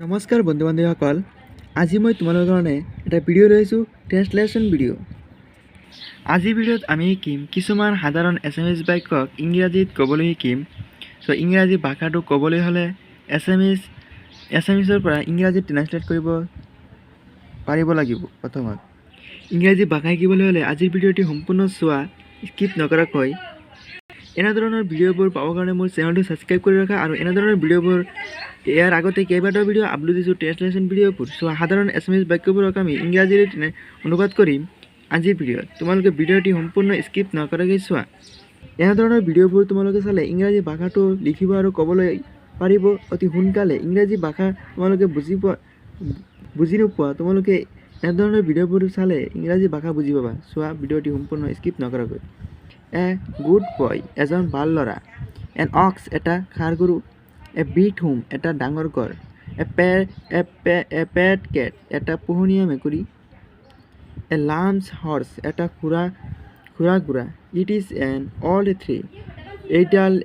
নমস্কাৰ বন্ধু বান্ধৱীসকল, আজি মই তোমালোকৰ কাৰণে এটা ভিডিঅ' লৈ আহিছোঁ, ট্ৰেন্সলেশ্যন ভিডিঅ'। আজিৰ ভিডিঅ'ত আমি শিকিম কিছুমান সাধাৰণ এছামিজ বাক্যক ইংৰাজীত ক'বলৈ শিকিম। ইংৰাজী ভাষাটো ক'বলৈ হ'লে এছামিজৰ পৰা ইংৰাজীত ট্ৰেন্সলেট কৰিব পাৰিব লাগিব। প্ৰথমত ইংৰাজী ভাষা শিকিবলৈ হ'লে আজিৰ ভিডিঅ'টি সম্পূৰ্ণ চোৱা, স্কিপ নকৰাকৈ। এনেধৰণৰ ভিডিঅ'বোৰ পাবৰ কাৰণে মোৰ চেনেলটো ছাবস্ক্ৰাইব কৰি ৰখা আৰু এনেধৰণৰ ভিডিঅ'বোৰ ইয়াৰ আগতে কেইবাটাও ভিডিঅ' আপলোড দিছোঁ, ট্ৰেন্সলেশ্যন ভিডিঅ'বোৰ। সাধাৰণ এছামিজ বাক্যবোৰক আমি ইংৰাজীলৈ অনুবাদ কৰিম আজিৰ ভিডিঅ'ত। তোমালোকে ভিডিঅ'টি সম্পূৰ্ণ স্কিপ নকৰাকৈ চোৱা। এনেধৰণৰ ভিডিঅ'বোৰ তোমালোকে চালে ইংৰাজী ভাষাটো লিখিব আৰু ক'বলৈ পাৰিব অতি সোনকালে। ইংৰাজী ভাষা তোমালোকে বুজি নোপোৱা, তোমালোকে এনেধৰণৰ ভিডিঅ'বোৰ চালে ইংৰাজী ভাষা বুজি পাবা। চোৱা ভিডিঅ'টি সম্পূৰ্ণ স্কিপ নকৰাকৈ। এ গুড বয়, এজন ভাল ল'ৰা। এন অক্স, এটা ষাঁড় গৰু। এ বিগ হোম, এটা ডাঙৰ ঘৰ। এ পেট কেট, এটা পোহনীয়া মেকুৰী। এ লাম্স হৰ্চ, এটা ঘোঁৰা ঘোঁৰা। It is an old tree,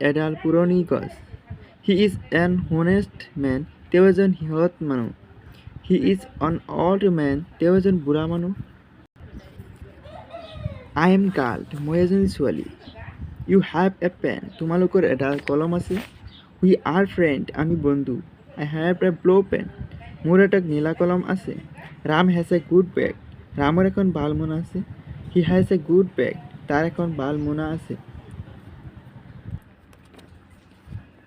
এডাল পুৰণি গছ। He is an honest man, তেওঁ এজন সৎ মানুহ। He is an old man, তেওঁ এজন বুঢ়া মানুহ। আই এম গাৰ্ল, মই এজনী ছোৱালী। ইউ হেভ এ পেন, তোমালোকৰ এডাল কলম আছে। উই আৰ ফ্ৰেণ্ড, আমি বন্ধু। আই হেভ এ ব্লু পেন, মোৰ এটা নীলা কলম আছে। ৰাম হেজ এ গুড বেগ, ৰামৰ এখন ভাল মোনা আছে। হি হেজ এ গুড বেগ, তাৰ এখন ভাল মোনা আছে।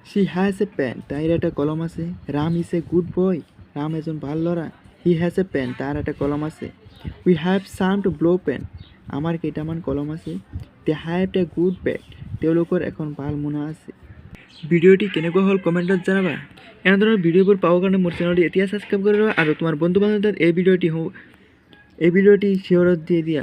শ্বি হেজ এ পেন, তাইৰ এটা কলম আছে। Ram is a good boy, Ram এজন ভাল ল'ৰা। হি হেজ এ পেন, তাৰ এটা কলম আছে। We have some two blue pen, আমাৰ কেইটামান কলম আছে। দে হেভ এ গুড বেগ, তেওঁলোকৰ এখন ভাল মোনা আছে। ভিডিঅ'টি কেনেকুৱা হ'ল কমেণ্টত জনাবা। এনেধৰণৰ ভিডিঅ'বোৰ পাবৰ কাৰণে মোৰ চেনেলটি এতিয়া ছাবস্ক্ৰাইব কৰি লোৱা আৰু তোমাৰ বন্ধু বান্ধৱীৰ এই ভিডিঅ'টি শ্বেয়াৰত দি দিয়া।